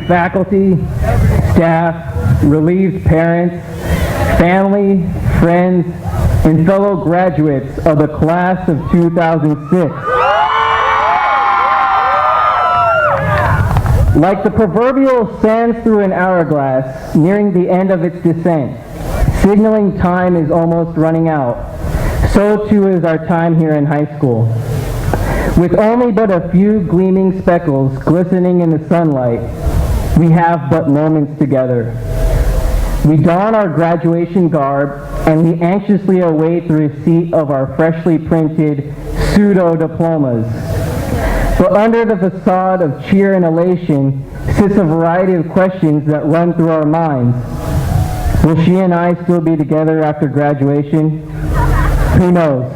faculty, staff, relieved parents, family, friends, and fellow graduates of the class of 2006. Like the proverbial sands through an hourglass nearing the end of its descent, signaling time is almost running out, so too is our time here in high school. With only but a few gleaming speckles glistening in the sunlight, we have but moments together. We don our graduation garb and we anxiously await the receipt of our freshly printed pseudo-diplomas. But under the facade of cheer and elation sits a variety of questions that run through our minds. Will she and I still be together after graduation? Who knows?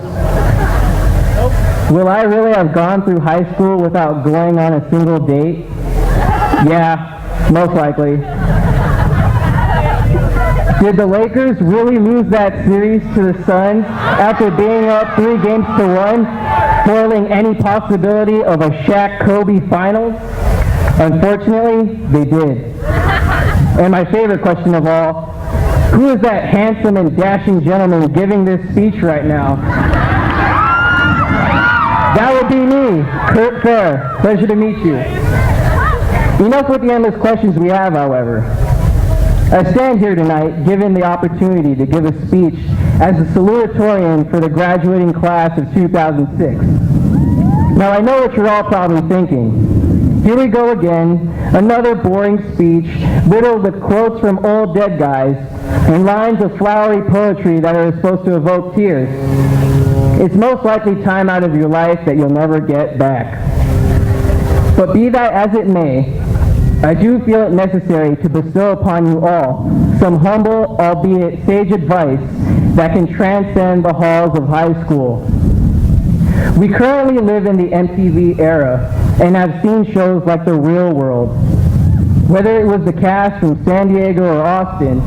Will I really have gone through high school without going on a single date? Yeah, most likely. Did the Lakers really lose that series to the Suns after being up 3-1, spoiling any possibility of a Shaq-Kobe finals? Unfortunately, they did. And my favorite question of all, who is that handsome and dashing gentleman giving this speech right now? That would be me, Kurt Fair. Pleasure to meet you. Enough with the endless questions we have, however. I stand here tonight given the opportunity to give a speech as a salutatorian for the graduating class of 2006. Now I know what you're all probably thinking. Here we go again, another boring speech riddled with quotes from old dead guys and lines of flowery poetry that are supposed to evoke tears. It's most likely time out of your life that you'll never get back. But be that as it may, I do feel it necessary to bestow upon you all some humble, albeit sage advice that can transcend the halls of high school. We currently live in the MTV era and have seen shows like The Real World. Whether it was the cast from San Diego or Austin,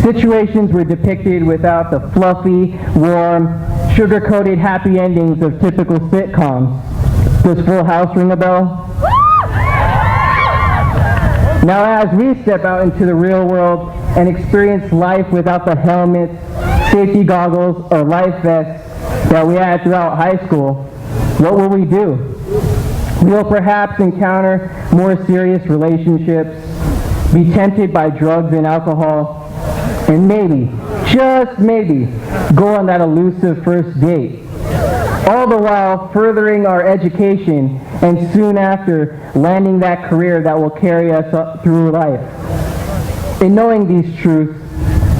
situations were depicted without the fluffy, warm, sugar-coated happy endings of typical sitcoms. Does Full House ring a bell? Now as we step out into the real world and experience life without the helmets, safety goggles, or life vests that we had throughout high school, what will we do? We will perhaps encounter more serious relationships, be tempted by drugs and alcohol, and maybe, just maybe, go on that elusive first date. All the while furthering our education and soon after landing that career that will carry us up through life. In knowing these truths,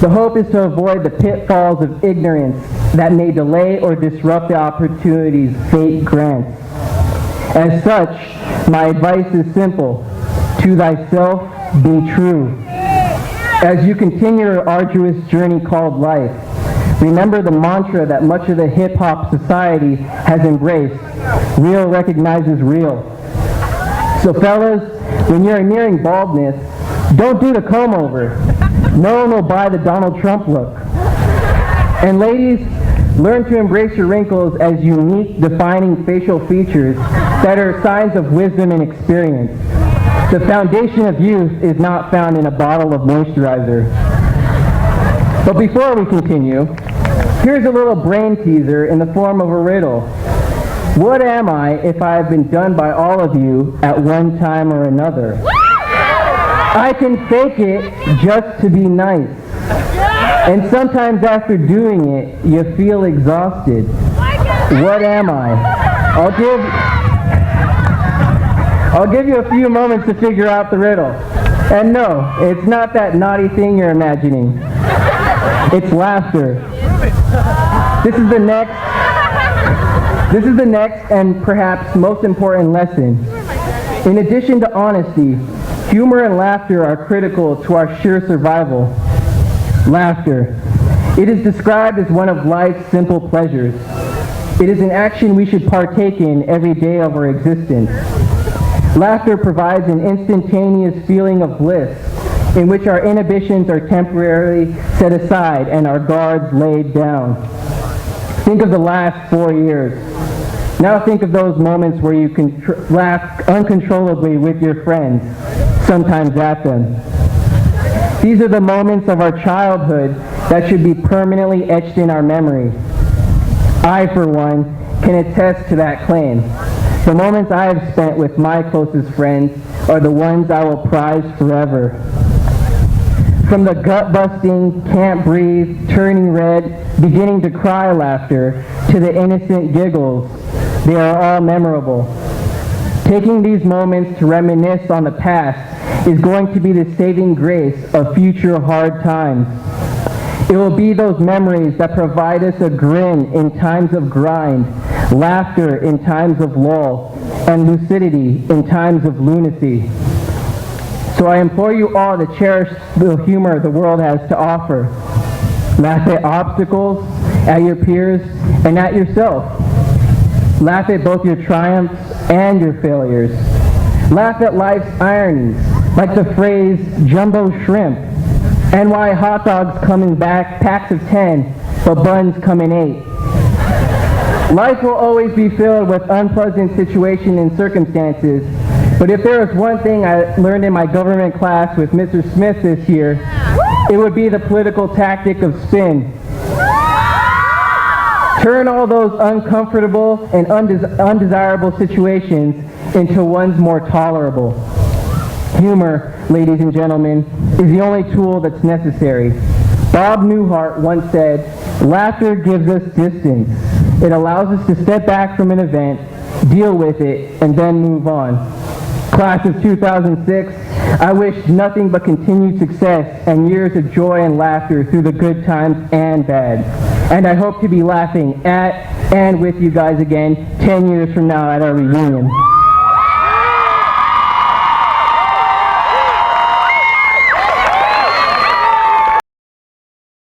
the hope is to avoid the pitfalls of ignorance that may delay or disrupt the opportunities fate grants. As such, my advice is simple. To thyself be true. As you continue your arduous journey called life, remember the mantra that much of the hip-hop society has embraced. Real recognizes real. So fellas, when you're nearing baldness, don't do the comb over. No one will buy the Donald Trump look. And ladies, learn to embrace your wrinkles as unique, defining facial features that are signs of wisdom and experience. The foundation of youth is not found in a bottle of moisturizer. But before we continue, here's a little brain teaser in the form of a riddle. What am I if I have been done by all of you at one time or another? I can fake it just to be nice. And sometimes after doing it, you feel exhausted. What am I? I'll give you a few moments to figure out the riddle. And no, it's not that naughty thing you're imagining. It's laughter. This is the next and perhaps most important lesson. In addition to honesty, humor and laughter are critical to our sheer survival. Laughter. It is described as one of life's simple pleasures. It is an action we should partake in every day of our existence. Laughter provides an instantaneous feeling of bliss in which our inhibitions are temporarily set aside and our guards laid down. Think of the last 4 years. Now think of those moments where you can laugh uncontrollably with your friends. sometimes at them. These are the moments of our childhood that should be permanently etched in our memory. I, for one, can attest to that claim. The moments I have spent with my closest friends are the ones I will prize forever. From the gut-busting, can't breathe, turning red, beginning to cry laughter, to the innocent giggles, they are all memorable. Taking these moments to reminisce on the past is going to be the saving grace of future hard times. It will be those memories that provide us a grin in times of grind, laughter in times of lull, and lucidity in times of lunacy. So I implore you all to cherish the humor the world has to offer. Laugh at obstacles, at your peers, and at yourself. Laugh at both your triumphs and your failures. Laugh at life's ironies, like the phrase jumbo shrimp, and why hot dogs come in packs of 10, but buns come in 8. Life will always be filled with unpleasant situations and circumstances, but if there was one thing I learned in my government class with Mr. Smith this year, it would be the political tactic of spin. Turn all those uncomfortable and undesirable situations into ones more tolerable. Humor, ladies and gentlemen, is the only tool that's necessary. Bob Newhart once said, "Laughter gives us distance. It allows us to step back from an event, deal with it, and then move on." Class of 2006, I wish nothing but continued success and years of joy and laughter through the good times and bad. And I hope to be laughing at and with you guys again 10 years from now at our reunion.